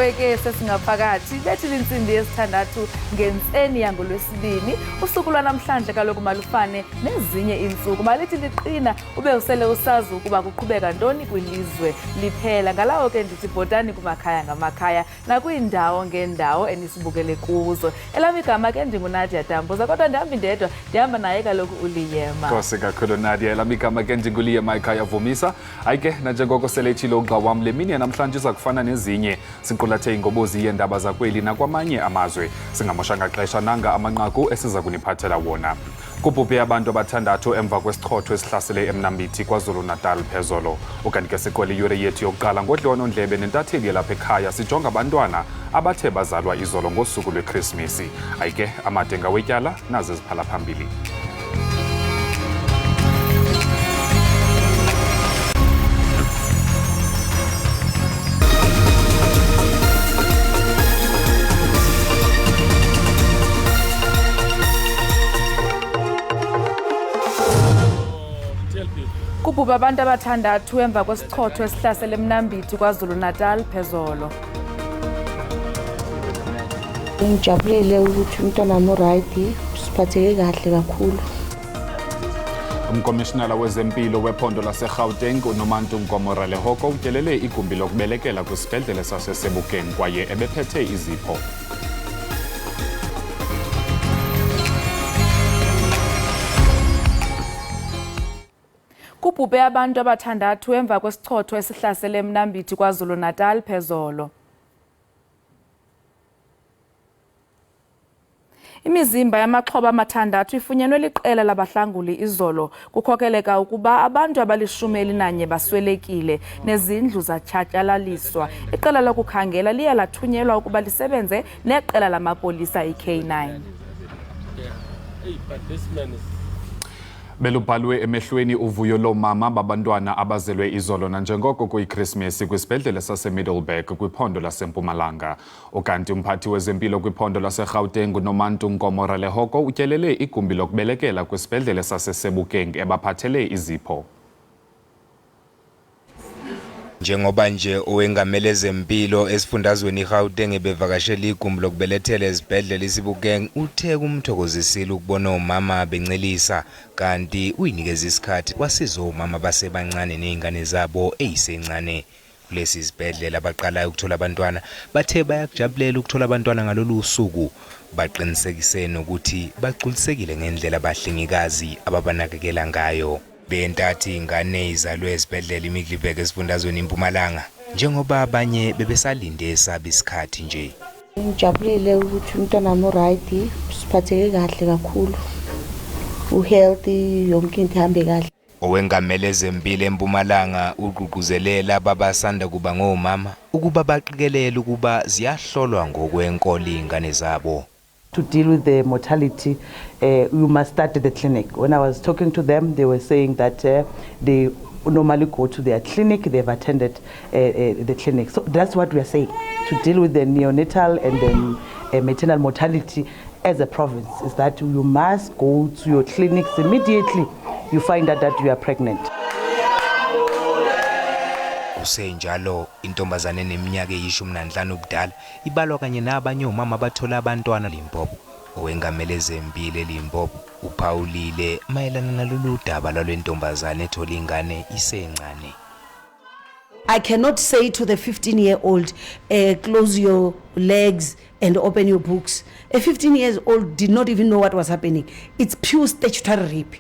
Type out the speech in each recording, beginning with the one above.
Ewe ke sesingaphakathi bethi insimbi yesithandathu ngentseni yangoLwesibini usuku lwanamhlanje kaloku malufane nezinye iintsuku malithi liqina ube usele usazi ukuba kuqhubeka ntoni kwilizwe liphela ngalawo ke ndithi bhotani kumakhaya ngamakhaya nakwiindawo ngeendawo enisibukele kuzo elami igama ke ndinguNadia Damboza kodwa ndihambi ndedwa ndihamba naye kaloku uLiyema Nkosi kakhulu Nadia elami igama ke ndinguLiyema Ekhaya Vumisa ayike nanjengoko sele ethile ugxa wam le mini namhlanje iza kufana nezinye sinqulathe ingobozi yeendaba zakweli nakwamanye amazwe singamoshanga xesha nanga amanqaku esiza kuniphathela wona kubhubhe abantu abathandathu emva kwesichotho esihlasele eMnambithi KwaZulu-Natal phezolo ukanti ke siqwele iyure yethu yokuqala ngodliwanondlebe nentatheli yalapha ekhaya sijonga abantwana abathe bazalwa izolo ngosuku lweKrismesi ayike amadenga wetyala nazo ziphala phambili kubhubha abantu abathandathu emva kwesichotho esihlasele eMnambithi KwaZulu-Natal phezolo Ngijabulele ukuthi umntwana wami siphatheke kahle kakhulu Umkomishinala wezempilo wephondo laseGauteng uNomantunkomora Lehoko utyelele igumbi lokubelekela kwisibhedlele saseSebokeng kwaye ebephethe izipho kubhubhe abantu abathandathu emva kwesichotho esihlasele eMnambithi KwaZulu-Natal phezolo Imizimba yamaxhoba amathandathu ifunyenwe liqela labahlanguli izolo kukhokeleka ukuba abantu abali-11 baswelekile nezindlu zatshatyalaliswa iqela lokukhangela liya lathunyelwa ukuba lisebenze neqela lamapolisa iK9 Belubhalwe emehlweni uvuyo lomama babantwana abazelwe izolo nanjengoko kuyiKrismesi kwisibhedlele saseMiddelburg kwiphondo laseMpumalanga ukanti umphathi wezempilo kwiphondo laseGauteng uNomantunkomora Lehoko utyelele igumbi lokubelekela kwisibhedlele saseSebokeng ebaphathele izipho Njengoba nje owengamele ezempilo esifundazweni iGauteng bevakashela igumbi lokubelethela ezibhedlela iSebokeng uthe kumthokozisile ukubona umama bencelisa kanti uyinikeza isikhathi kwasiza umama basebancane nezingane zabo ezisencane kulesi sibhedlela abaqala ukuthola abantwana bathe bayakujabulela ukuthola abantwana ngalolu suku baqinisekise nokuthi bagculisekile ngendlela abahlengikazi ababanakekela ngayo bentathi ingane izalwe esibhedlela iMiddelburg esifundazweni iMpumalanga njengoba abanye bebesalinde esaba isikhathi nje Ngijabulele ukuthi umntwana wami siphatheke kahle kakhulu uhealthy yonke into ihambe kahle Owengamele ezempilo eMpumalanga uqhuquzelela ababasanda kuba ngomama ukuba baqikelele ukuba ziyahlolwa ngokwenkolo ingane zabo To deal with the mortality, you must start at the clinic. When I was talking to them, they were saying that they normally go to their clinic, they've attended the clinic. So that's what we are saying, to deal with the neonatal and then maternal mortality as a province, is that you must go to your clinics immediately you find out that you are pregnant. Usenjalo intombazane neminyaka e15 ubudala ibalwa kanye nabanye omama bathola abantwana Limpopo owengamele ezempilo eLimpopo uPaulile mayelana nalolu daba lwentombazane ethola ingane isencane I cannot say to the 15-year-old close your legs and open your books. A 15-year-old did not even know what was happening. It's pure statutory rape.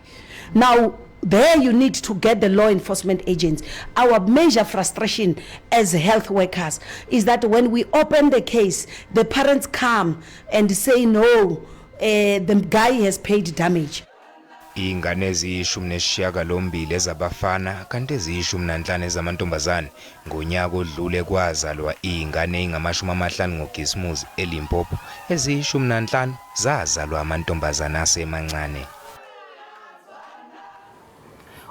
Now there you need to get the law enforcement agents. Our major frustration as health workers is that when we open the case, the parents come and say no, the guy has paid damage. Ingane eziyishumi ezabafana kanti eziyishumi ezamantombazane ngonyaka odlule kwazalwa ingane engamashumi-50 ngoKrismusi eLimpopo eziyishumi zazalwa amantombazane asemancane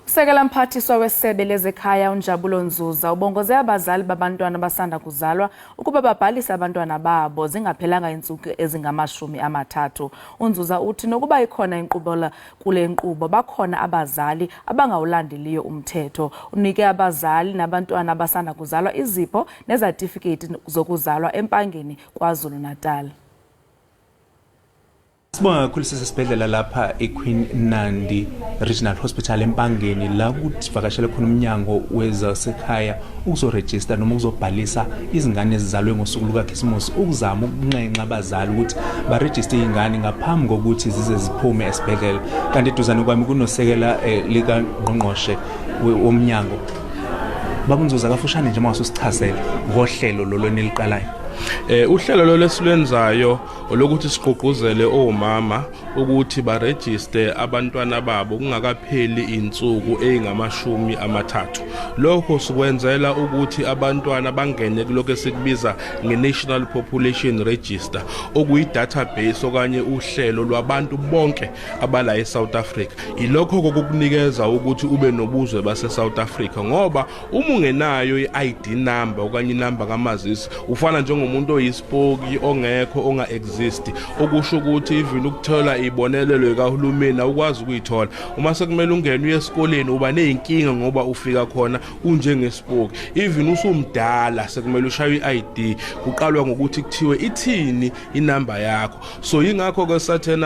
Usekela mphathiswa wesebe lezekhaya uNjabulo Nzuza ubongoze abazali babantwana abasanda kuzalwa ukuba babhalise abantwana babo zingaphelanga iintsuku ezingama-30. UNzuza uthi nokuba ikhona inkqubo kule nkqubo bakhona abazali abangawulandeliyo umthetho. Unike abazali nabantwana abasanda kuzalwa izipho nezatifiketi zokuzalwa empangeni KwaZulu-Natal. Sibonga kakhulu sisesibhedlela lapha eQueen Nandi Regional Hospital empangeni la kuvakashele khona umnyango wezasekhaya ukuzoregister noma ukuzobhalisa izingane ezizalwe ngosuku lukaKhisimusi ukuzama ukunxenxa abazali ukuthi baregister izingane ngaphambi kokuthi zize ziphume esibhedlela. Kanti eduzane kwami kunosekela lika ngqongqoshe womnyango. Baba Nzuza kafushane nje mawusichazela ngohlelo lolweni liqalayo. Uhlelo lo lesilwenzayo lokuthi siqoquzele omama ukuthi baregister abantwana babo kungakapheli insuku ezingama-30. Lokho sikwenzela ukuthi abantwana bangene kuloko esikubiza nge-National Population Register okuyi-database okanye uhlelo lwabantu bonke abala eSouth Africa. Ilokho kokukunikeza ukuthi ube nobuzwe base-South Africa ngoba uma ungenayo i-ID number okanye inamba kamazisi ufana umuntu oyispoki ongekho onga-exist okusho ukuthi even ukuthola ibonelelo likahulumeni awukwazi ukuyithola. Uma sekumele ungene uye esikoleni uba ney'nkinga ngoba ufika khona unjengespoki. Even usumdala sekumele ushaye i-ID kuqalwa ngokuthi kuthiwe ithini inamba yakho. So yingakho-ke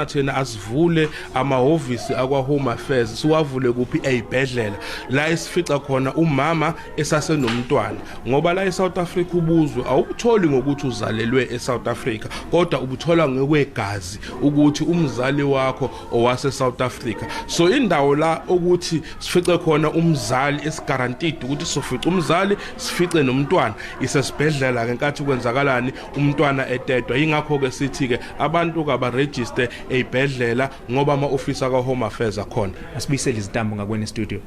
thina asivule amahhovisi akwa-Home Affairs siwavule kuphi ey'bhedlela la esifica khona umama esasenomntwana ngoba la eSouth Africa ubuzwe awubutholi ngokuthi uzalelwe eSouth Africa kodwa ubuthola ngokwegazi ukuthi umzali wakho owase South Africa. So indawo la ukuthi sifice khona umzali esigarantid ukuthi sofica umzali sifice nomntwana isesibhedlela ngenkathi kwenzakalani umntwana etetwa. Yingakho ke sithi ke abantu ka baregister ey'bhedlela ngoba ama-office aka-Home Affairs akhona. Asibuyisele izitambu ngakweni studio.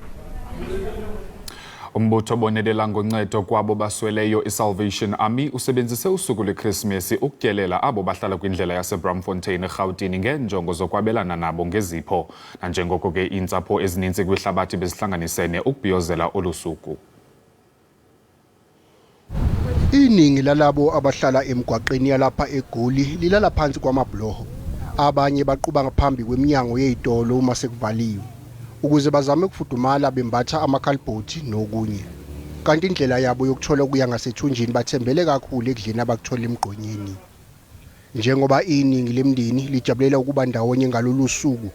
Umbutho obonelela ngoncedo kwabo basweleyo iSalvation Army usebenzise usuku lweKrisimesi ukutyelela abo bahlala kwindlela yaseBramfontein eGauteng ngeenjongo zokwabelana nabo ngezipho. Nanjengoko ke iintsapho ezininzi kwihlabathi bezihlanganisene ukubhiyozela olu suku. Iningi lalabo abahlala emgwaqeni yalapha eGoli lilala phansi kwamabloho. Abanye baqhuba ngaphambi kweminyango yezitolo uma sekuvaliwe ukuze bazame ukufudumala bembatha amakhalibhothi nokunye. Kanti indlela yabo yokuthola ukuya ngasethunjini bathembele kakhulu ekudleni abakuthola emgqonyeni. Njengoba iningi lemndeni lijabulela ukuba ndawonye ngalolu suku,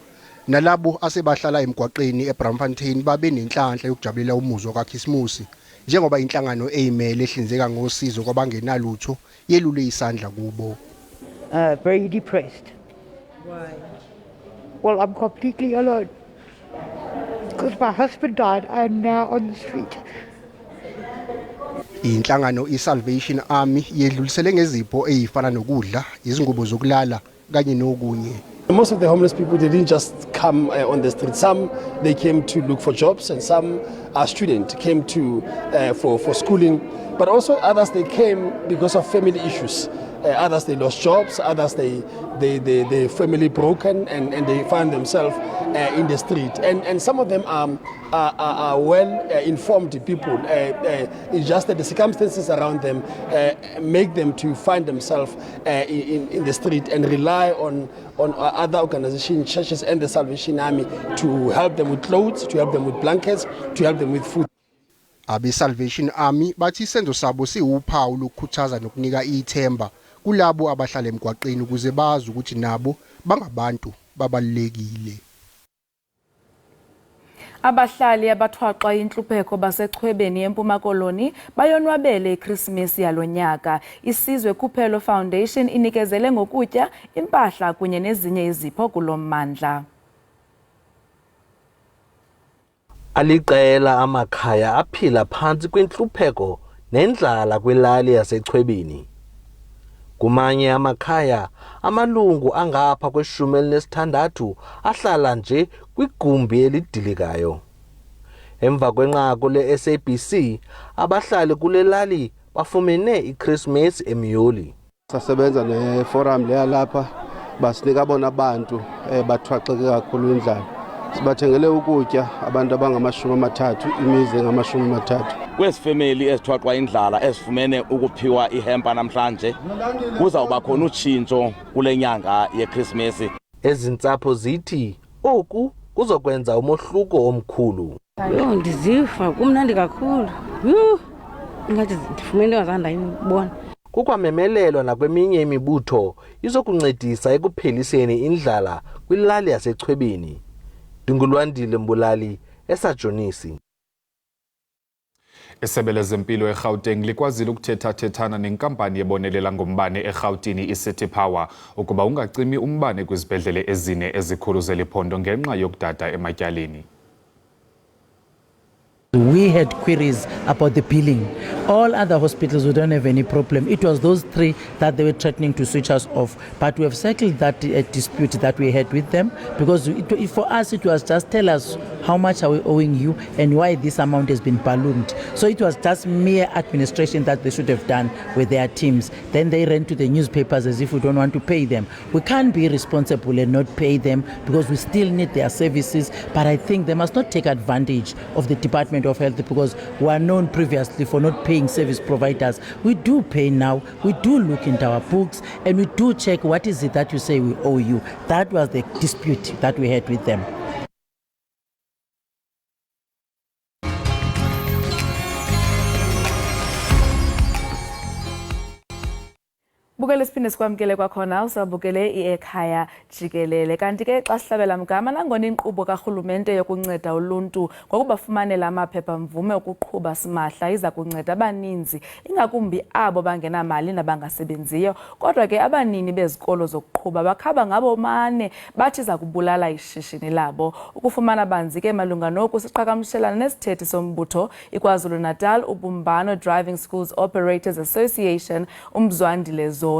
nalabo asebahlala emgwaqeni eBramfontein babe nenhlanhla yokujabulela umuzwa kaKhisimusi njengoba inhlangano eyimele ehlinzeka ngosizo kwabangenalutho yelule isandla kubo. Very depressed. Why? Well, I'm completely alone. Because my husband died, I am now on the street. Inhlangano iSalvation Army yedlulisele ngezipho ezifana nokudla, izingubo zokulala kanye nokunye. Most of the homeless people, they didn't just come on the street. Some, they came to look for jobs, and some students came to for schooling. But also others, they came because of family issues. Others, they lost jobs. Others, they family broken, and they find themselves in the street. And some of them are well-informed people. It's just that the circumstances around them make them to find themselves in the street and rely on other organizations, churches and the Salvation Army to help them with clothes, to help them with blankets, to help them with food. Abe-Salvation Army bathi isenzo sabo siwuphawu lokukhuthaza nokunika ithemba kulabo abahlala emgwaqeni ukuze bazi ukuthi nabo bangabantu babalulekile. Abahlali abathwaxwa inhlupheko basechwebeni eMpuma Koloni bayonwabele iKrisimesi yalonyaka. Isizwe Kuphelo Foundation inikezele ngokutya, impahla kunye nezinye izipho kulo mmandla. Aliqela amakhaya aphila phansi kwinhlupheko nendlala kwilali yasechwebeni. Kumanye amakhaya amalungu angapha kwe-16 ahlala nje kwigumbi elidilikayo. Emva kwenqaku le-SABC abahlali kule lali bafumene iKrisimesi eMyoli. Sasebenza neforum leya lapha basinika bona abantu bathwaxeke kakhulu indlala. sibathengele ukutya abantu abangama-30 imizi engama-30. Kwezi family ezithwaxwa indlala ezifumene ukuphiwa ihempa namhlanje kuzawuba khona utshintsho kule nyanga yeChristmas. Ezi ntsapho zithi oku kuzokwenza umohluko omkhulu. Ndiziva kumnandi kakhulu. Ingathi ndifumene wazandayibona. Kukwamemelelwa nakweminye imibutho izokuncedisa ekupheliseni indlala kwilali yaseChwebeni. Ndingulwandile Mbulali, esajonisi. Isebe lezempilo eGauteng likwazile ukuthetha-thethana nenkampani ebonelela ngombane eRhawutini iCity Power ukuba ungacimi umbane kwizibhedlele ezine ezikhulu zeliphondo ngenxa yokudada ematyaleni. We had queries about the billing. All other hospitals, we don't have any problem. It was those 3 that they were threatening to switch us off. But we have settled that dispute that we had with them, because for us it was just tell us how much are we owing you and why this amount has been ballooned. So it was just mere administration that they should have done with their teams. Then they ran to the newspapers as if we don't want to pay them. We can't be responsible and not pay them because we still need their services. But I think they must not take advantage of the Department of Health, because we are known previously for not paying service providers. We do pay now, we do look into our books, and we do check what is it that you say we owe you. That was the dispute that we had with them. Bukele siphinde sikwamkele kwakhona usabukele Ekhaya Jikelele. Kanti ke xa sihlabela mgama nangona inkqubo karhulumente yokunceda uluntu ngokubafumanela amaphepha mvume ukuqhuba simahla iza kunceda abaninzi, ingakumbi abo bangenamali nabangasebenziyo. Kodwa ke abanini bezikolo zokuqhuba bakhaba ngabo mane bathi za kubulala ishishini labo. Ukufumana banzi ke malunga noku siqhagamshelana nesithethi sombutho iKwaZulu Natal ubumbano Driving Schools Operators Association uMzwandile Zondi.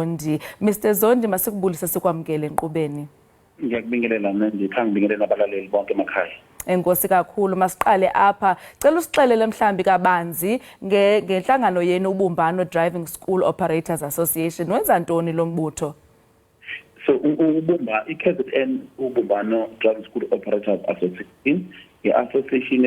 Mr. Zondi, masikubulisa sikwamkele enkqubeni. Ngiyakubingelela ndithanda ukubingelela abalaleli bonke emakhaya. Enkosi kakhulu, masiqale apha. Cela usixelele mhlambi kabanzi ngenhlangano yenu ubumbano Driving School Operators Association. Wenza ntoni lo mbutho? So i-KZN ubumbano Driving School Operators Association, i-association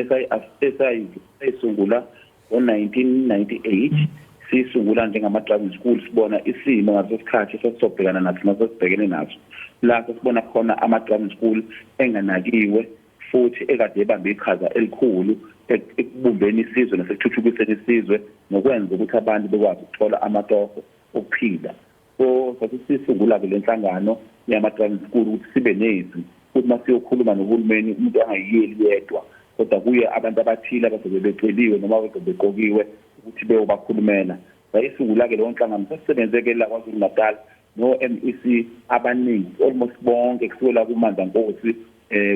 esayisungula ngo-1998. Sisungula njengama-driving school sibona isimo ngaso sikhathi sesobhekana naso nasosibhekene naso. La sibona khona ama-driving school enganakiwe futhi ekade ebambe iqhaza elikhulu ekubumbeni isizwe nasekuthuthukiseni isizwe nokwenza ukuthi abantu bekwazi ukuthola amatoho okuphila. So sisungula-ke le nhlangano yama-driving school ukuthi sibe nezwi ukuthi masiyokhuluma nohulumeni umuntu angayiyeli yedwa, kodwa kuye abantu abathile abazobe beceliwe noma abazobe beqokiwe ukuthi beyobakhulumela. Sayisungula-ke leyo nhlangano sasisebenzeke la KwaZulu Natal no-MEC abaningi almost bonke kusukela kuMandla Nkosi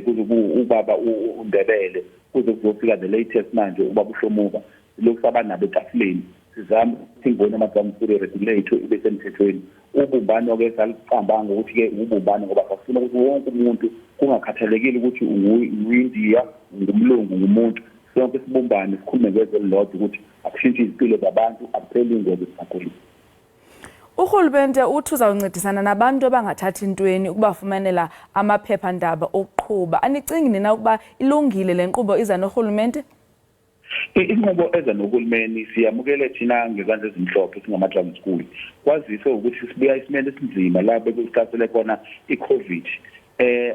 kuze ubaba uNdebele kuze kuzofika the latest manje ubaba uHlomuka. Lokhu sabanabo etafuleni sizama ukuthi ngibone ama-driving school regulator ibe semthethweni. Ubumbano-ke saliqamba ngokuthi-ke ubumbano ngoba sasifuna ukuthi wonke umuntu kungakhathalekile ukuthi uyindiya ngumlungu ngumuntu, sonke sibumbane sikhulume ngezelilodwa ukuthi akushintshe izimpilo zabantu akupheli ingozi esikhulile. Urhulumente uthi uzawuncedisana nabantu abangathathi ntweni ukubafumanela amaphepha ndaba okuqhuba. Anicingi nina ukuba ilungile le nkqubo iza norhulumente? Inqubo eza nohulumeni siyamukele thina ngezandla ezimhlophe singama-driving school. Kwazise ukuthi sibuya isimele esinzima la bekusihlasele khona i-COVID.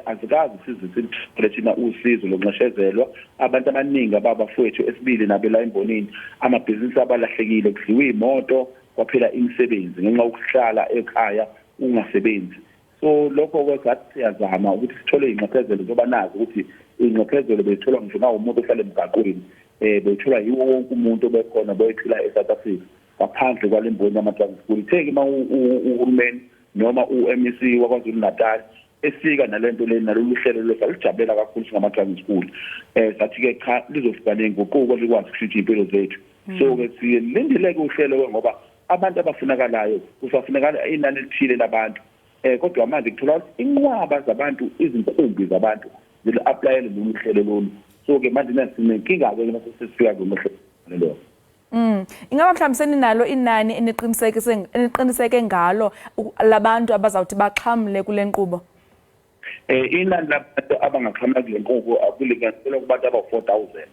Azikazi sizithole thina usizo lokunxeshezelwa abantu abaningi ababafowethu esibili nabela embonini amabhizinisi abalahlekile kudliwe imoto kwaphela imisebenzi ngenxa yokuhlala ekhaya ungasebenzi. So lokho kwesathi siyazama ukuthi sithole ingxephezelo zoba nazi ukuthi ingxephezelo bethola ngisho nawo umuntu ohlala emgaqweni bethola yiwo wonke umuntu obekhona boyiphila eSouth Africa ngaphandle kwalemboni yama-driving school. Theki uma uhulumeni noma u-MEC waKwaZulu Natal esika nalento le nalolu hlelo lesijabulela kakhulu singama-driving school. Sathi-ke cha lizofika nenguquko likwazi ukushintsha impilo zethu. So-ke silindeleke uhlelo ngoba abantu abafunakalayo kusafunakala inani elithile labantu. Kodwa manje kuthola inqwaba zabantu izinkumbi zabantu zili-aplayele lolu hlelo lolu. So-ke manje nasinenkinga-ke nasesifika kulo hlelo. Ingaba mhlawumbe seninalo inani eniqiniseke ngalo labantu abazawuthi baxhamle kule nkqubo? Inani labantu abangaqhamuka kule nkqubo akulinganiselwa kubantu aba-4,000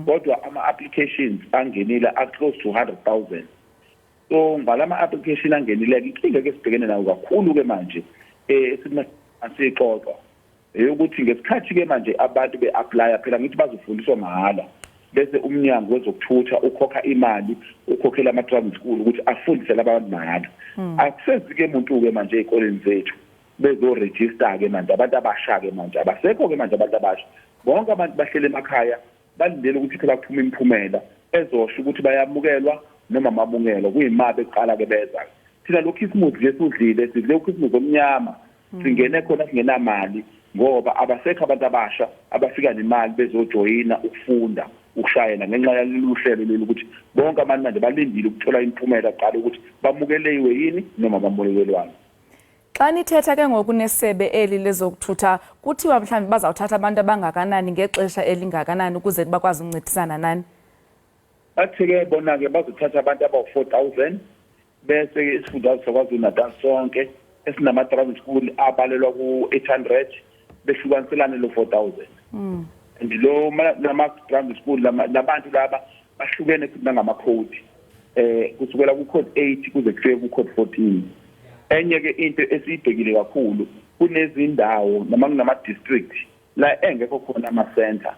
kodwa ama-applications angenile close to 100,000. So ngalama application angenileke inkinga ke sibhekene nayo kakhulu ke manje asixoxa ukuthi ngesikhathi ke manje abantu be-apply phela ngithi bazofundiswa mahhala bese umnyango wezokuthutha ukhokha imali ukhokhela ama-driving school ukuthi afundise labantu mahhala. Akusenzi ke umuntu ke manje ezikoleni zethu bezo-register ke manje abantu abasha ke manje abasekho ke manje abantu abasha bonke abantu bahlele emakhaya balindele ukuthi phela kuphume imiphumela ezosho ukuthi bayamukelwa noma mabungelo kuyimali eqala ke beza thina lo Christmas nje sudlile sidle uChristmas omnyama singene khona singenamali ngoba abasekho abantu abasha abafika nemali bezojoyina ukufunda ukushayela ngenxa yalolu hlelo leli ukuthi bonke abantu manje balindile ukuthola imiphumela qala ukuthi bamukelewe yini noma bamukelelwane. Xa nithetha ke ngokunesebe eli lezokuthutha kuthiwa mhlawumbe bazawuthatha abantu abangakanani ngexesha elingakanani ukuze bakwazi ukuncedisana nani? Bathi-ke bona-ke bazothatha abantu aba-4,000 bese isifundazwe saKwaZulu-Natal sonke esinama-driving school abalelwa ku-800 behlukaniselane lo 4,000. And lo nama-driving school labantu laba bahlukene futhi nangamakhodi kusukela ku-code 8 kuze kufike ku-code 14. Enye ke into esiyibhekile kakhulu kunezindawo noma kunama-district la engekho khona ama-center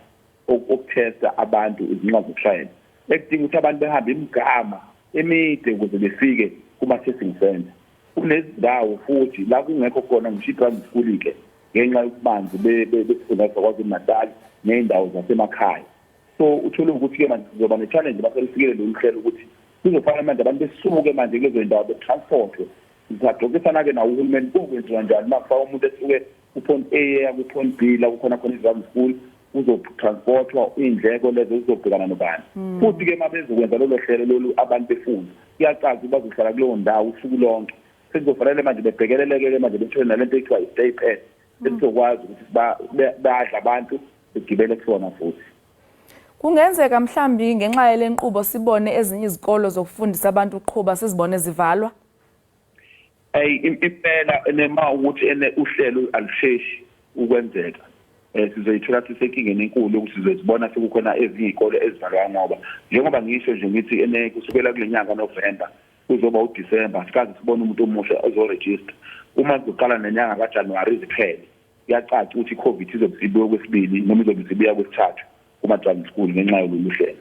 okuthesta abantu izincwadi zokushayela ekudinga ukuthi abantu behambe imigama emide ukuze befike kuma-testing center. Kunezindawo futhi la kungekho khona ngisho i-driving school-ke ngenxa yokubanzi besifundazwe saKwaZulu-Natal ney'ndawo zasemakhaya. So uthole ukuthi-ke manje sizoba ne-challenge baselifikele lolu hlelo ukuthi kuzofanele manje abantu besuke manje kulezo ndawo betransportwe. Sizagxokisana-ke nawo uhulumeni kokwenziwa njani uma kufaka umuntu esuke ku-point A eya ku-point B la kukhona khona i-driving school uzotransportwa iy'ndleko lezo zizobhekana nobani. Futhi-ke uma bezokwenza lolo hlelo lolu abantu befunda kuyacaza ukuthi bazohlala kuleyo ndawo usuku lonke. Sekuzofanele manje bebhekeleleke-ke manje bethole nalento ekuthiwa i-stay pass esizokwazi ukuthi badla abantu begibele kusona futhi. Kungenzeka mhlawumbi ngenxa yale nkqubo sibone ezinye izikolo zokufundisa abantu ukuqhuba sizibone zivalwa? Impela nema ukuthi uhlelo alusheshi ukwenzeka. Sizoyithola sisenkingeni enkulu ukuthi sizozibona sekukhona ezinye izikole ezivalwa ngoba njengoba ngisho nje ngithi kusukela kule nyanga November kuzoba uDecember sikaze sibone umuntu omusha ozoregister. Uma kuzoqala nenyanga kaJanuary ziphele kuyacaca ukuthi iCovid izobusibuya kwesibili noma izobusibuya kwesithathu kuma-driving school ngenxa yololu hlelo.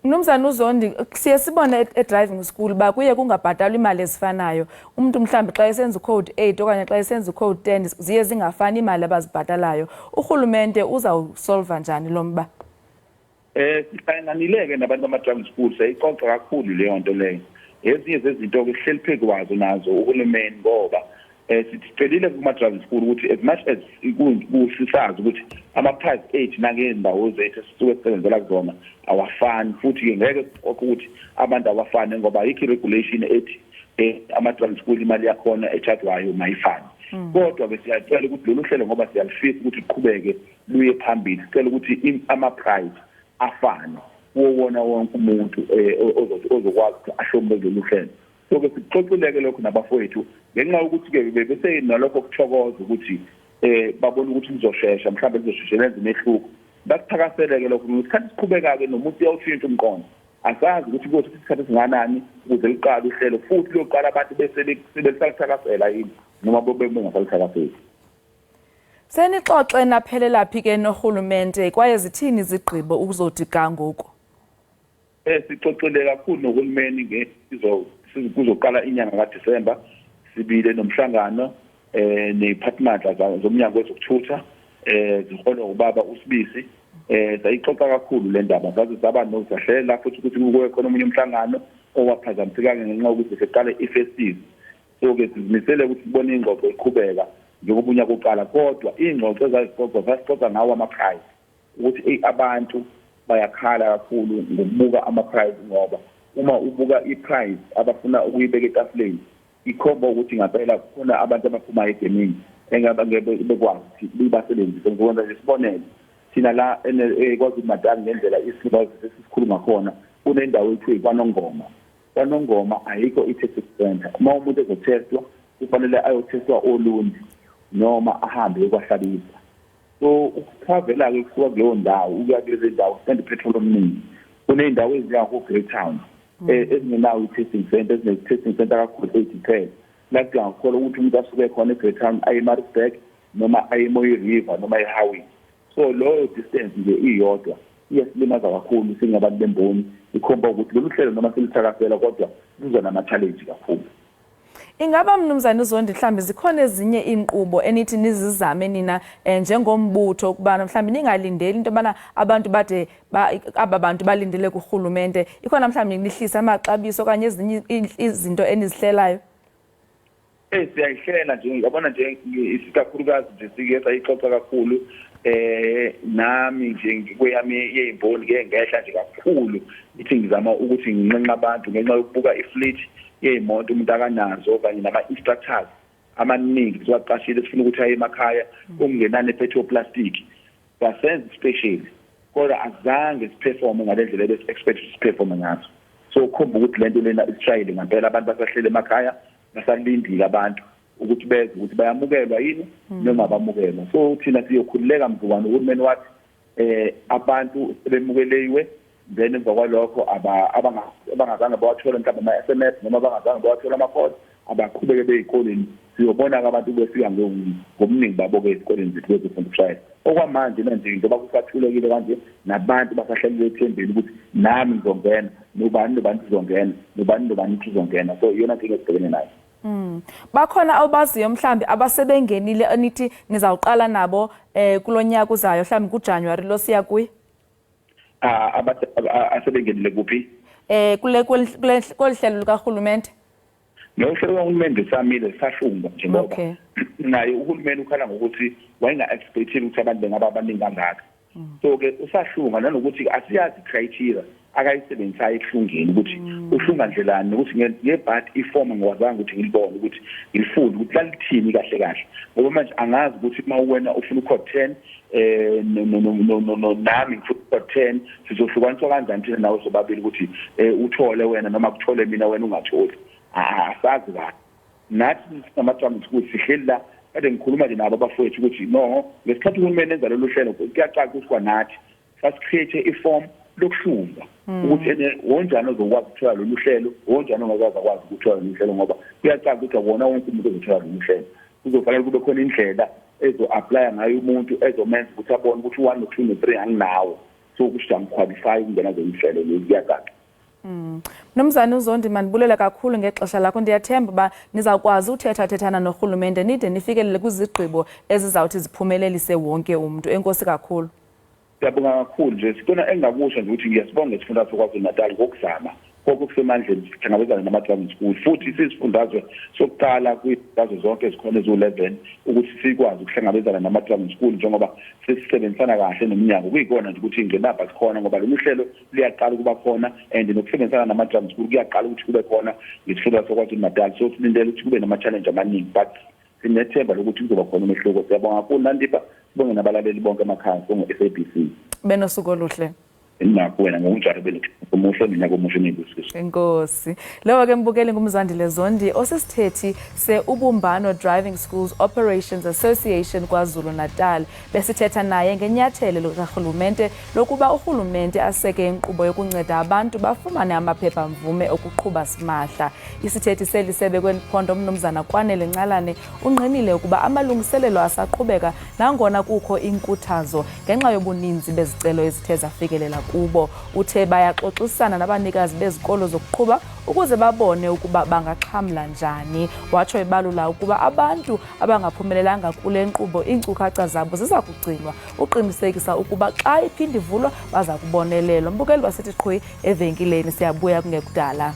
Mnumzane uZondi, siye sibone e-driving school kuye kungabhatalwa imali ezifanayo. Umuntu mhlawumbe xa esenza ucode 8 okanye xa esenza ucode 10 ziye zingafani imali abazibhatalayo. Urhulumente uzawusolva njani lo mba? Sihlanganile-ke nabantu bama-driving school sayixoxa kakhulu leyo nto leyo. Ezinye zezinto-ke sihleli phezu kwazo nazo uhulumeni ngoba sicelile kuma-driving school ukuthi as much as kusisazi ukuthi ama-price age nangey'ndawo zethu esisuke sisebenzela kuzona awafani futhi-ke ngeke sixoxe ukuthi abantu awafani ngoba ayikho i-regulation ethi ama-driving school imali yakhona echajwayo mayifani. Kodwa-ke siyacela ukuthi lolu hlelo ngoba siyalifisa ukuthi luqhubeke luye phambili sicela ukuthi ama-price afane wona wonke umuntu ozokwazi ukuthi ahlombe lolu hlelo. So-ke sikuxoxile-ke lokho nabafowethu ngenxa yokuthi-ke bese nalokho kuthokoza ukuthi babone ukuthi lizoshesha mhlawumbe lizoshesha lenze umehluko. Bakuthakasele-ke lokho ngesikhathi siqhubeka-ke nomuntu uyawushintsha umqondo. Asazi ukuthi kuzothatha isikhathi esinganani ukuze liqale uhlelo futhi liyoqala abantu sebelisakuthakasela yini noma bengasalithakaseli. Senixoxe naphelelaphi-ke nohulumente kwaye zithini izigqibo ukuzothi ga ngoku? Sixoxile kakhulu nohulumeni kuzoqala inyanga kaDisemba sibile nomhlangano nephathimandla zomnyango wezokuthutha ziholwa ubaba uSibisi sayixoxa kakhulu le ndaba saze saba nozahlela futhi ukuthi kube khona omunye umhlangano owaphazamiseka ngenxa yokuthi seqale i-festive. So-ke sizimisele ukuthi sibone ingxoxo iqhubeka njengoba unyaka uqala kodwa iy'ngxoxo ezazixoxa ngawo ama-price ukuthi abantu bayakhala kakhulu ngokubuka ama-price ngoba uma ubuka i-price abafuna ukuyibeka etafuleni ikhomba ukuthi ngampela khona abantu abaphumayo egemini bekwazi ukuthi libasebenzise. Ngizokwenza nje isibonelo thina la KwaZulu-Natal ngendlela isifundazwe sesikhuluma khona kunendawo ethiwa kwaNongoma ayikho i-testing center. Uma umuntu ezothestwa kufanele ayothestwa Olundi noma ahambe kwahlabisa. So ukutravela ke kusuka kuleyo ndawo ukuya kulezi ndawo spend petrol omningi. Kuney'ndawo ezinjengako Great Town ezingenawo i-testing center, ezine-testing center kakhulu 80 phela. La kuyangakholwa ukuthi umuntu asuke khona e-Great Town aye eMaritzburg noma aye eMoyi River noma eHowick. So loyo distance nje iyodwa iyasilimaza kakhulu singabantu bemboni, ikhomba ukuthi lolu hlelo noma silithakasela kodwa luza nama-challenge kakhulu. Ingaba mnumzane uZondi mhlambe zikhona ezinye inqubo enithi nizizame nina njengombutho ukuba mhlambe ningalindeli into bana abantu bade abantu balindele kuhulumente, ikhona mhlambe nihlisa amaxabiso kanye ezinye izinto enizihlelayo? Siyayihlela nje, yabona nje isikakhulukazi nje sike sayixoxa kakhulu nami nje kweyami yezimboni ke ngehla nje kakhulu ithi ngizama ukuthi nginqenqa abantu ngenxa yokubuka ifleet yezimoto umuntu akanazo kanye nama-instructors amaningi siwaqashile sifuna ukuthi aye emakhaya okungenani petrol plastic basenze special kodwa azange siperforme ngale ndlela ebesi-expect siperforme ngazo. So khomba ukuthi lento lena isishayile ngampela, abantu basahlele emakhaya basalindile abantu ukuthi beze ukuthi bayamukelwa yini noma abamukelwa. So thina siyokhululeka mzukwane uhulumeni wathi abantu sebemukeliwe, then emva kwalokho abangazange bawathola mhlawumbe ama-SMS noma abangazange bawathola ama-call abaqhubeke beyikoleni. Siyobona ke abantu befika ngobuningi babo-ke ezikoleni zethu bezofunda ukushayela. Okwamanje nje njengoba kusathulekile kanje nabantu basahlelile ethembeni ukuthi nami ngizongena, nobani uzongena, nobani uzongena. So iyona nto esibhekene nayo. Bakhona abaziyo mhlambi abasebengenile enithi nizawuqala nabo kulonyaka uzayo mhlambi kuJanuary lo siya kuyi? Asebengenile kuphi? Kuhlelo lukaHulumende. Nohlelo lukaHulumende samile sahlunga njengoba naye uhulumeni ukhala ngokuthi wayenga-expectile ukuthi abantu bengaba abaningi kangaka. So ke usahlunga nanokuthi asiyazi criteria akayisebenzisayo ekuhlungeni ukuthi uhlunga ndlelani nokuthi ngebhadi ifomu ngiwazanga ukuthi ngilibone ukuthi ngilifunde ukuthi lalithini kahle kahle, ngoba manje angazi ukuthi uma wena ufuna ucode 10 nami ngifuna ucode 10 sizohlukaniswa kanjani thina nawe sobabili ukuthi uthole wena noma kuthole mina wena ungatholi. Asazi kahle nathi sinama-drama school sihleli la kade ngikhuluma nje nabo abafowethu ukuthi no ngesikhathi uhulumeni enza lolu hlelo kuyacaca ukuthi kwanathi sasi-create iform lokuhlunga ukuthi wonjani ozokwazi ukuthola lolu hlelo, wonjani ongakwazi ukuthola lolu hlelo, ngoba kuyacaca ukuthi akona wonke umuntu ozothola lolu hlelo. Kuzofanele kube khona indlela ezo-aplya ngayo umuntu ezomenza ukuthi abone ukuthi 1 no 2 no 3 anginawo, so kusho angiqualify ukungena zolu hlelo lolu. Kuyacaca. Mnumzane uZondi manibulela kakhulu ngexesha lakho. Ndiyathemba uba nizawukwazi uthethathethana norhulumente nide nifikelele kwizigqibo ezizawuthi ziphumelelise wonke umuntu. Enkosi kakhulu. Siyabonga kakhulu nje, sifuna engakusho nje ukuthi ngiyasibonga isifundazwe kwaZulu-Natal ngokuzama konke okusemandleni sihlangabezana nama-driving school, futhi sisifundazwe sokuqala kwizifundazwe zonke ezikhona eziwu-11 ukuthi sikwazi ukuhlangabezana nama-driving school njengoba sisebenzisana kahle nomnyango. Kuyikona nje ukuthi ingqinamba zikhona ngoba lolu hlelo liyaqala ukuba khona and nokusebenzisana nama-driving school kuyaqala ukuthi kube khona ngesifundazwe kwaZulu-Natal. So silindele ukuthi kube nama-challenge amaningi but sinethemba lokuthi kuzoba khona umehluko. Siyabonga kakhulu Nandipha, sibonge nabalaleli bonke emakhaya, sibonge SABC. Benosuku oluhle. Nakho wena ngokunjalo belethu umuhle mina komuhle nibusisiso. Enkosi. Leyo ke mbukeli ngumzandile Zondi osisithethi se-Ubumbano Driving Schools Operations Association KwaZulu-Natal. Besithetha naye ngenyathelo lukarhulumente lokuba urhulumente aseke inkqubo yokunceda abantu bafumane amaphepha mvume okuqhuba simahla. Isithethi selisebe kwemphondo umnumzana Kwanele Nxalane unqinile ukuba amalungiselelo asaqhubeka nangona kukho inkuthazo ngenxa yobuninzi bezicelo ezithe zafikelela kubo. Uthe bayaxoxisana nabanikazi bezikolo zokuqhuba ukuze babone ukuba bangaxhamla njani. Watsho ebalula ukuba abantu abangaphumelelanga kule nkqubo iinkcukacha zabo ziza kugcinwa, uqinisekisa ukuba xa iphinde ivulwa baza kubonelelwa. Mbukeli basithi qhwi evenkileni, siyabuya kungekudala.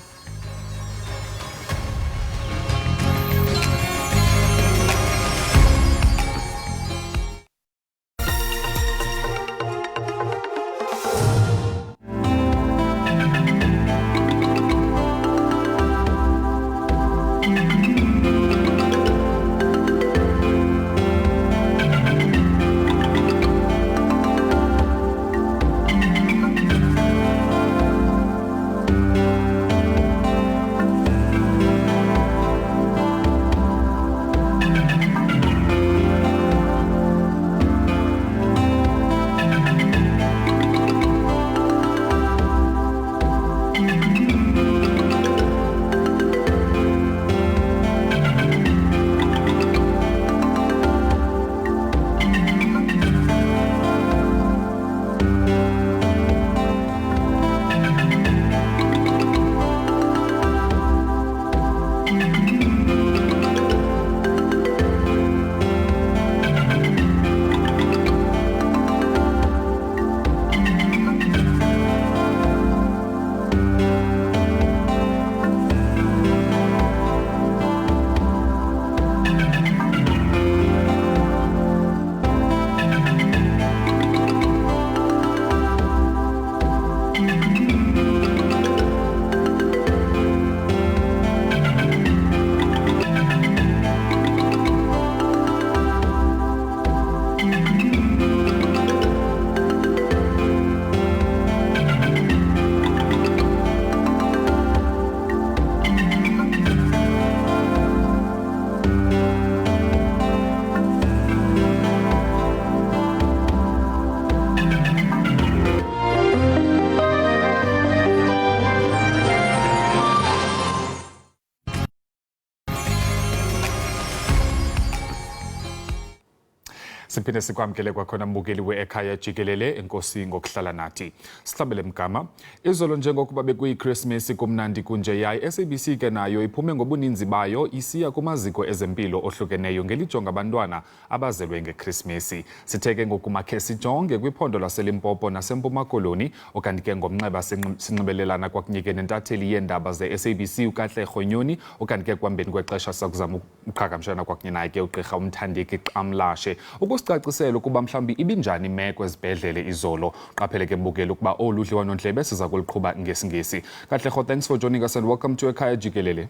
Siphinde sikwamkele kwakhona mbukeli we-Ekhaya Jikelele, enkosi ngokuhlala nathi. Sihlabele mgama. Izolo njengokuba bekuyiChristmas kumnandi kunje yayi SABC ke nayo iphume ngobuninzi bayo isiya kumaziko ezempilo ohlukeneyo ngelijonga abantwana abazelwe ngeChristmas. Sitheke ngokumakhe sijonge kwiphondo laseLimpopo naseMpuma Koloni okanti ke ngomnxeba sinxibelelana kwakunye nentatheli yeendaba ze-SABC uKahle Rhonyoni okanti ke kwambeni kwexesha sakuzama uqhagamshana kwakunye naye ke ugqirha umthandeki Xamlashe ukusicacisela ukuba mhlawumbi ibinjani imeko ezibhedlele izolo. Qaphele ke mbukeli ukuba olu dliwanondlebe siza kuliqhuba ngesingesi. Katlego, thanks for joining us and welcome to Ekhaya Jikelele.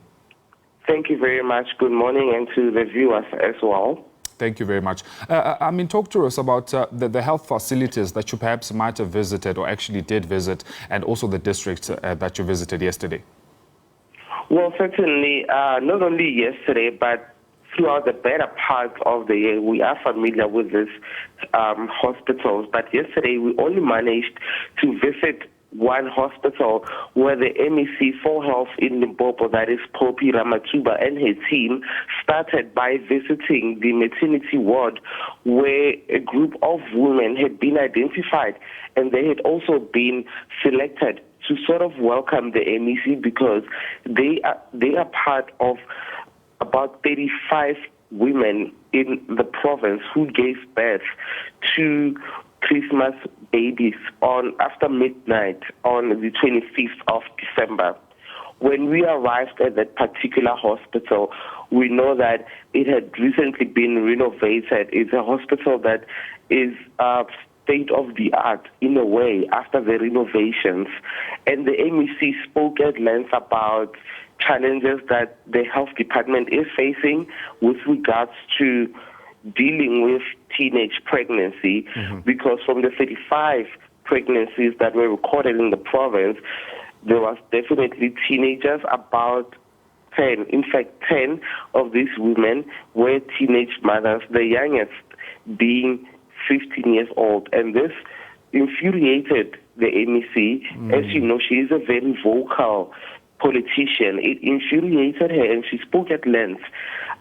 Thank you very much. Good morning, and to the viewers as well. Thank you very much. I mean, talk to us about the health facilities that you perhaps might have visited or actually did visit, and also the district that you visited yesterday. Well, certainly, not only yesterday, but throughout the better part of the year, we are familiar with these hospitals. But yesterday, we only managed to visit one hospital where the MEC for Health in Limpopo, that is Poppy Ramatuba, and her team started by visiting the maternity ward where a group of women had been identified, and they had also been selected to sort of welcome the MEC because they are part of about 35 women in the province who gave birth to Christmas babies after midnight on the 25th of December. When we arrived at that particular hospital, we know that it had recently been renovated. It's a hospital that is state of the art in a way after the renovations. And the MEC spoke at length about challenges that the health department is facing with regards to dealing with teenage pregnancy, because from the 35 pregnancies that were recorded in the province, there was definitely teenagers, about 10. In fact, 10 of these women were teenage mothers, the youngest being 15 years old. And this infuriated the MEC. As you know, she is a very vocal politician. It infuriated her, and she spoke at length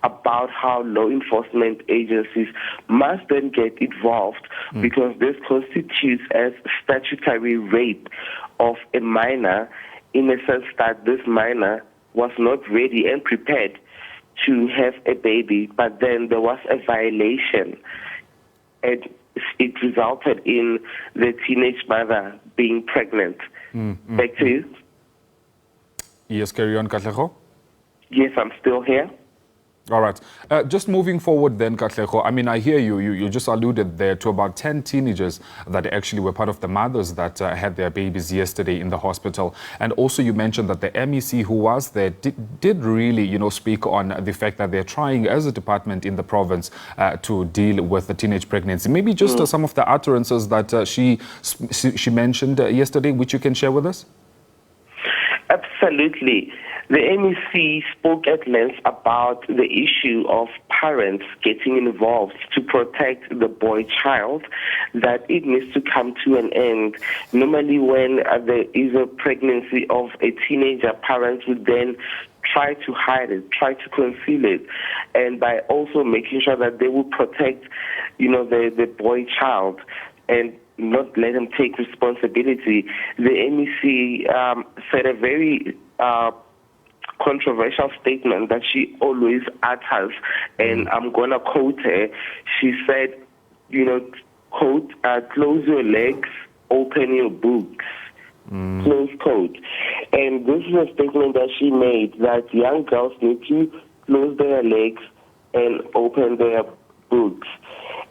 about how law enforcement agencies must then get involved because this constitutes as statutory rape of a minor, in a sense that this minor was not ready and prepared to have a baby, but then there was a violation, and it resulted in the teenage mother being pregnant. Back to you. Yes, carry on, Katlego. Yes, I'm still here. All right. Just moving forward then, Katlego, I mean, I hear you. You just alluded there to about 10 teenagers that actually were part of the mothers that had their babies yesterday in the hospital. And also you mentioned that the MEC who was there did really, speak on the fact that they're trying as a department in the province to deal with the teenage pregnancy. Maybe just some of the utterances that she mentioned yesterday, which you can share with us? Absolutely. The MEC spoke at length about the issue of parents getting involved to protect the boy child, that it needs to come to an end. Normally when there is a pregnancy of a teenager, parents would then try to hide it, try to conceal it, and by also making sure that they will protect, the boy child and not let them take responsibility. The MEC said a very controversial statement that she always utters, and I'm going to quote her. She said, quote, close your legs, open your books. Close quote. And this is a statement that she made, that young girls need to close their legs and open their books.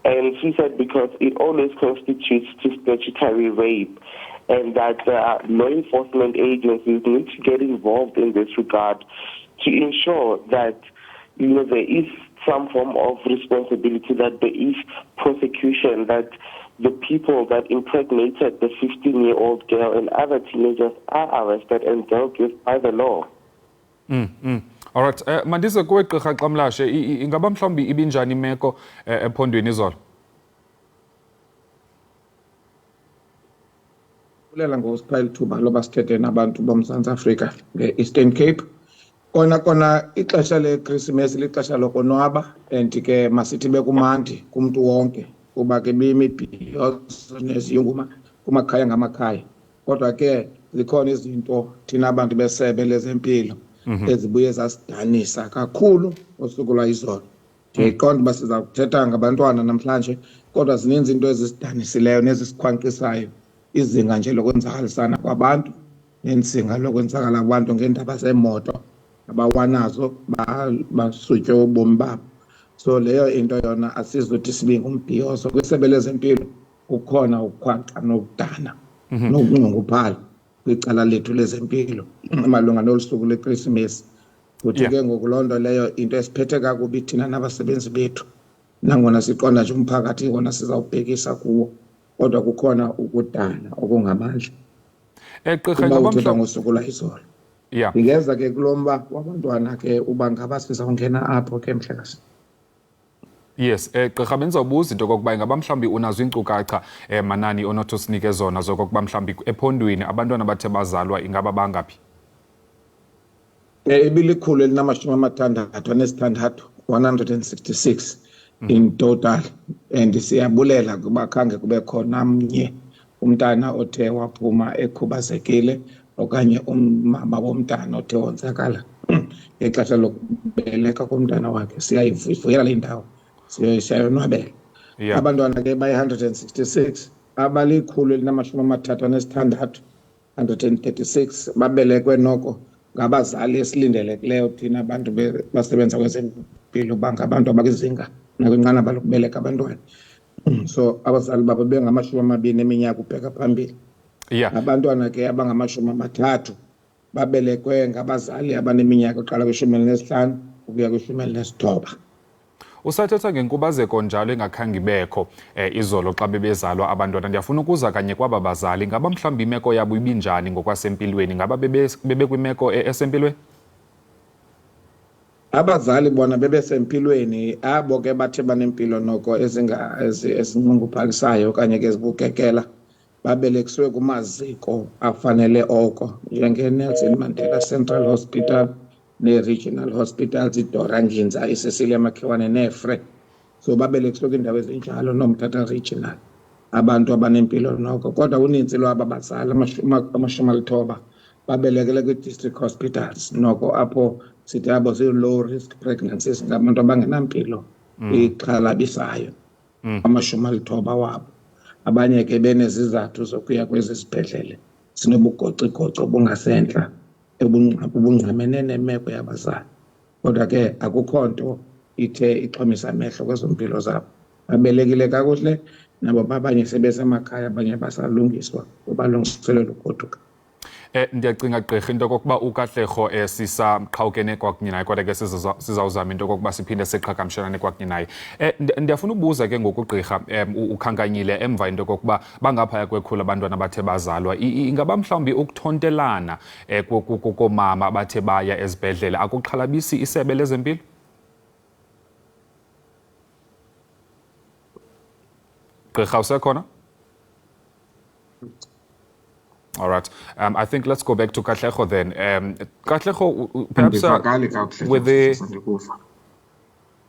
And she said because it always constitutes statutory rape, and that law enforcement agencies need to get involved in this regard to ensure that there is some form of responsibility, that there is prosecution suspicion that the people that impregnated the 15-year-old girl and other teenagers are arrested and dealt with by the law. All right. Mandize kuwe Gqirha Xamlashe, ingaba mhlawumbi ibinjani imeko ephondweni izolo? Kulela ngosipha ithuba loba sithethe nabantu boMzantsi Afrika nge-Eastern Cape. Kona ixesha leChristmas lixesha lokonwaba and ke masithi bekumandi kumntu wonke kuba ke bimibhiyozo neziyunguma kumakhaya ngamakhaya. Kodwa ke zikhona izinto thina abantu besebe lezempilo ezibuye zasidanisa kakhulu usuku lwayizolo. Ndiqonda uba siza kuthetha ngabantwana namhlanje kodwa zininzi into ezisidanisileyo nezisikhwankqisayo izinga nje lokwenzakalisana kwabantu nensinga lokwenzakala abantu ngeendaba zemoto abawanazo basutywe ubomi babo. So leyo into yona asizuthi sibe ngumbhiyozo kwisebe lezempilo kukhona ukukhwankqa nokudana nokunxunguphala kwicala lethu lezempilo malunga nolu suku leChristmas. Futhi ke ngoku loo nto leyo into esiphethe kakubi thina nabasebenzi bethu nangona siqonda nje umphakathi ngona sizawubhekisa kuwo kodwa kukhona ukudana okungamandla. Gqirha ngaba ngosuku lwayizolo. Yeah. Ngeza ke kulomba wabantwana ke uba ngaba sizawungena apho ke mhlekazi. Yes, Gqirha benzawubuza into kokuba ingaba mhlawumbi unazo iinkcukacha Manani onothi usinike zona zokokuba mhlawumbi ephondweni abantwana bathe bazalwa ingaba bangaphi? Ibilikhulu elinama-66 166 in total and siyabulela kuba khange kube khona mnye umntana othe waphuma ekhubazekile okanye umama womntana othe wonzakala ngexesha lokubeleka komntana wakhe. Siyayivuyela le ndawo, siyayonwabela. Abantwana ke bayi-166 abalikhulu elinama-36 136 babelekwe noko ngabazali esilindelekileyo thina abantu basebenza kwezempilo bangabantu abakwizinga nakwinqanaba lokubeleka abantwana. So abazali babo bengama-20 eminyaka ubheka phambili. Abantwana ke abangama-30 babelekwe ngabazali abaneminyaka oqala kwi-15 ukuya kwi-19. Usathetha ngenkubazeko njalo engakhange ibekho izolo xa bebezalwa abantwana. Ndiyafuna ukuza kanye kwaba bazali, ngaba mhlawumbi imeko yabo ibinjani ngokwasempilweni? Ngaba bebe kwimeko esempilweni? Abazali bona bebesempilweni, abo ke bathe banempilo noko ezinxunguphalisayo okanye ke ezibukekela babelekiswe kumaziko afanele oko njenge-Nelson Mandela Central Hospital ne-Regional Hospitals, iDora Nginza, iCecilia Makhewane neFre. So babelekiswe kwiindawo ezinjalo noMthatha Regional abantu abanempilo noko. Kodwa uninzi lwaba bazali ama-90 babelekele kwi-district hospitals noko apho sithi abo zii-low risk pregnancies ngabantu abangenampilo ixhalabisayo ama-90 wabo. Abanye ke benezizathu zokuya kwezi zibhedlele sinobugocigoci obungasentla ubungqamene nemeko yabazali. Kodwa ke akukho nto ithe ixhomisa amehlo kwezompilo zabo. Babelekile kakuhle nabo abanye sebesemakhaya abanye basalungiswa kubalungiselelo goduka. Ndiyacinga Gqirha into kokuba uKatlego sisaqhawukene kwakunye naye kodwa ke sizawuzama into kokuba siphinde siqhagamshelane kwakunye naye. Ndiyafuna ukubuza ke ngoku Gqirha ukhankanyile emva into kokuba bangaphaya kwekhulu abantwana bathe bazalwa. Ingaba mhlawumbi ukuthontelana koomama abathe baya ezibhedlele akuxhalabisi isebe lezempilo? Gqirha usekhona? All right. I think let's go back to Katlego then. Katlego, perhaps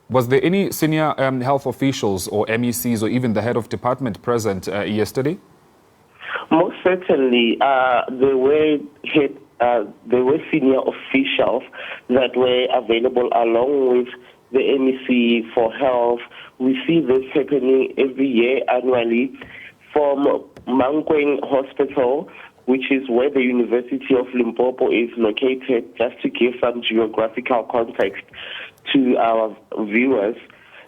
was there any senior health officials or MECs or even the head of department present yesterday? Most certainly, there were senior officials that were available along with the MEC for health. We see this happening every year annually from Mankweng Hospital, which is where the University of Limpopo is located, just to give some geographical context to our viewers.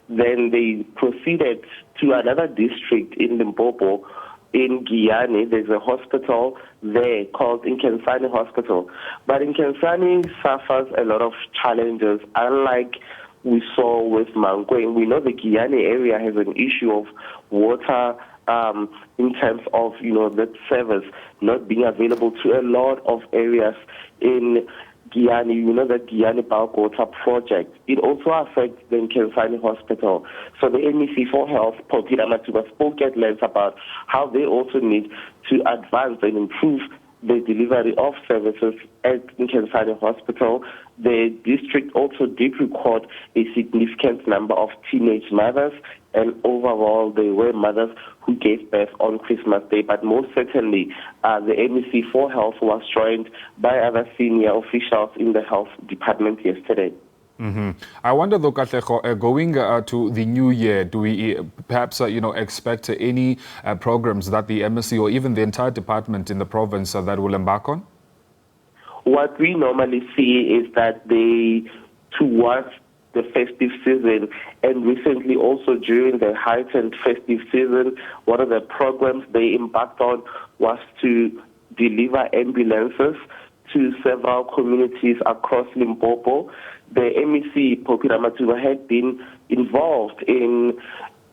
Then they proceeded to another district in Limpopo, in Giyani. There's a hospital there called Nkensani Hospital. But Nkensani suffers a lot of challenges. Unlike we saw with Mankweng. We know the Giyani area has an issue of water in terms of, that service not being available to a lot of areas in Giyani. You know that Giyani bulk water project. It also affects the Nkensani Hospital. So the MEC for Health, Paul Matuba, spoke at length about how they also need to advance and improve the delivery of services at Nkensani Hospital. The district also did record a significant number of teenage mothers, and overall there were mothers who gave birth on Christmas Day. But most certainly, the MEC for Health was joined by other senior officials in the health department yesterday. I wonder though, Katlego, going to the new year, do we perhaps expect any programs that the MSC or even the entire department in the province that will embark on? What we normally see is that towards the festive season, and recently also during the heightened festive season, one of the programs they embarked on was to deliver ambulances to several communities across Limpopo. The MEC, Popira Matuba, had been involved in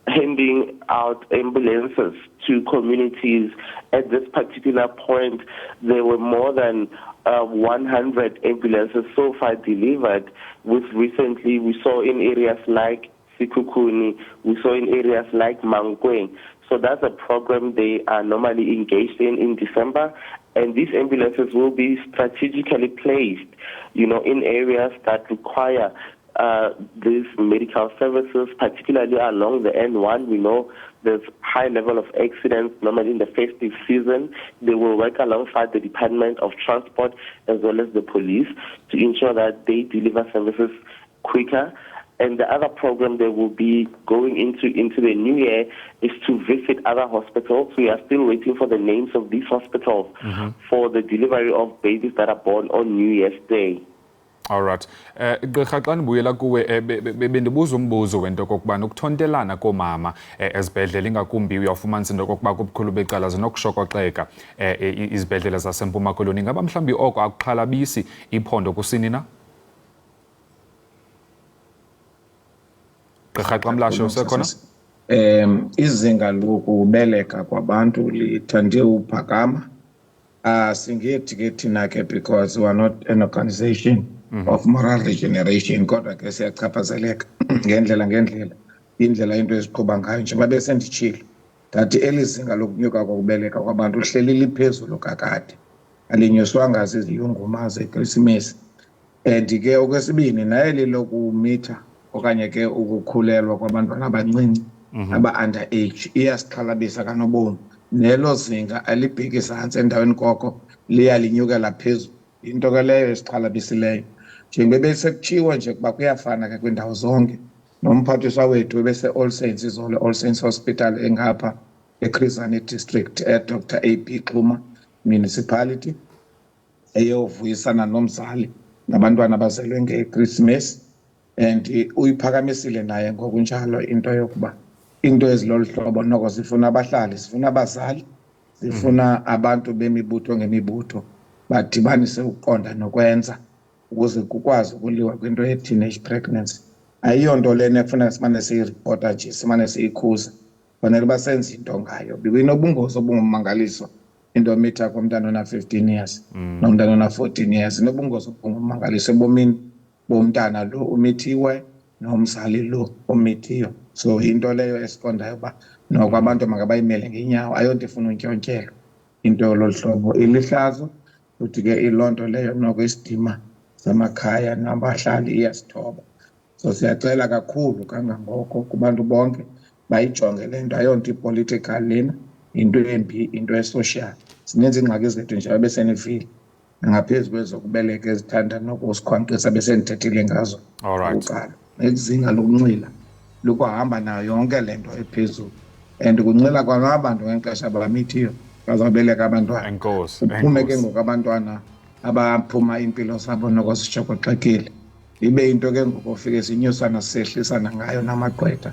handing out ambulances to communities. At this particular point, there were more than 100 ambulances so far delivered, which recently we saw in areas like Sikukuni, we saw in areas like Mankweng. So that's a program they are normally engaged in December. And these ambulances will be strategically placed, in areas that require these medical services, particularly along the N1. We know there's high level of accidents normally in the festive season. They will work alongside the Department of Transport as well as the police to ensure that they deliver services quicker. And the other program they will be going into the new year is to visit other hospitals. We are still waiting for the names of these hospitals for the delivery of babies that are born on New Year's Day. All right. Gqirha xa ndibuyela kuwe bendibuza umbuzo wento kokubana ukuthontelana koomama ezibhedlele ingakumbi uyafumanisa into kokuba kubukhulu becala zinokushokoxeka izibhedlele zasempuma koloni. Ingaba mhlawumbi oko akuxhalabisi iphondo kusini na? Gqirha Xamlashe usekhona? Izinga lokubeleka kwabantu lithande uphakama. Singethi ke thina ke because we are not an organization of moral regeneration, kodwa ke siyachaphazeleka ngendlela indlela into eziqhuba ngayo njengoba besenditshilo that elizinga lokunyuka kokubeleka kwabantu lihleli liphezulu kakade, alinyuswanga ziziyunguma zeKrisimesi. Ke okwesibini naye lokumitha okanye ke ukukhulelwa kwabantwana abancinci aba-under age iyasixhalabisa kanobomi. Nelo zinga alibheki ezantsi endaweni koko liyalinyukela phezulu. Into ke leyo esixhalabisileyo njengoba besekutshiwo nje kuba kuyafana ke kwindawo zonke. Nomphathiswa wethu ebese-All Saints izolo, All Saints Hospital engapha eChris Hani District, Dr. A.B. Xuma Municipality, eyovuyisana nomzali nabantwana abazelwe ngeKrisimesi. And uyiphakamisile naye ngokunjalo into yokuba into ezilolu hlobo noko zifuna abahlali, zifuna abazali, zifuna abantu bemibutho ngemibutho badibanise ukuqonda nokwenza ukuze kukwazi ukuliwa kwinto ye-teenage pregnancy. Ayiyonto lena ekufuneka simane siyiripota nje, simane siyikhuza. Fanele basenze into ngayo. Binobungozi obungumangaliso into yomitha komntana ona-15 years nomntana ona-14 years. Inobungozi obungumangaliso ebomini bomntana lo umithiwe nomzali lo omithiyo. So into leyo esiqondayo uba noko abantu makabayimele ngeenyawo, ayonto ifuna untyontyelo into yolu hlobo. Ilihlazo futhi ke iloo nto leyo noko isidima samakhaya nabahlali iyasithoba. So siyacela kakhulu kangangoko kubantu bonke bayijonge le nto, ayonto ipolitical lena, into embi, into esocial. Sininzi iingxaki zethu nje abesenivile ngaphezu kwezokubeleka ezithanda nokusikhwankqisa besendithethile ngazo kuqala. Izinga lokunxila lukuhamba nayo yonke le nto ephezulu, and kunxila kwaba abantu ngexesha abamithiyo bazawubeleka abantwana. Kuphume ke ngoku abantwana abaphuma impilo zabo noko zishokoxekile, ibe into ke ngoku ofike sinyusana sihlisana ngayo namagqwetha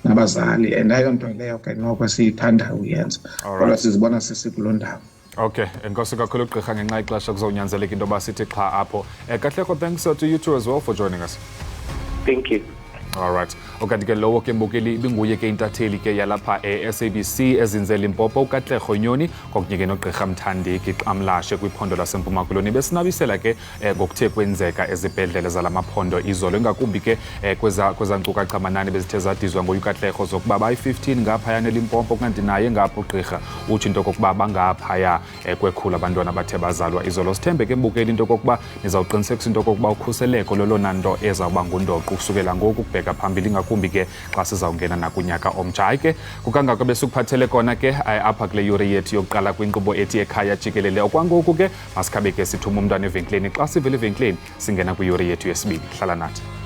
nabazali, and ayonto leyo ke noko siyithandayo uyenza kodwa sizibona sisikuloo ndawo. Okay, enkosi kakhulu Gqirha, ngenxa ixesha kuzonyanzeleka into yoba sithi xha apho. Katlego, thanks to you too as well for joining us. Thank you. Alright. Okanti ke lowo ke mbukeli ibinguye ke intatheli ke yalapha SABC ezinze Limpopo uKatlego Nyoni kokunyeke noGqirha Mthandi Amlashe kwiphondo laseMpuma Koloni besinabisela ke ngokuthe kwenzeka ezibhedlele zalamaphondo izolo ngakumbi ke kweza nkcukacha manani bezithe zadizwa ngoYukatlego zokuba bayi-15 ngapha Limpopo kanti naye ngapho uGqirha uthi into kokuba bangaphaya kwekhulu abantwana bathe bazalwa izolo. Sithembe ke mbukeli into kokuba nizawuqinisekisa into kokuba ukhuseleko lolona nto ezawuba ngundoqo ukusukela ngoku phambili ngakumbi ke xa sizawungena nakunyaka omtsha. Hayi ke kukangako besikuphathele kona ke apha kule yuri yethu yokuqala kwinkqubo ethi Ekhaya Jikelele. Okwangoku ke masikhabe ke sithuma umntwana evenkileni xa sivele evenkileni singena kwiyuri yethu yesibini. Hlala nathi.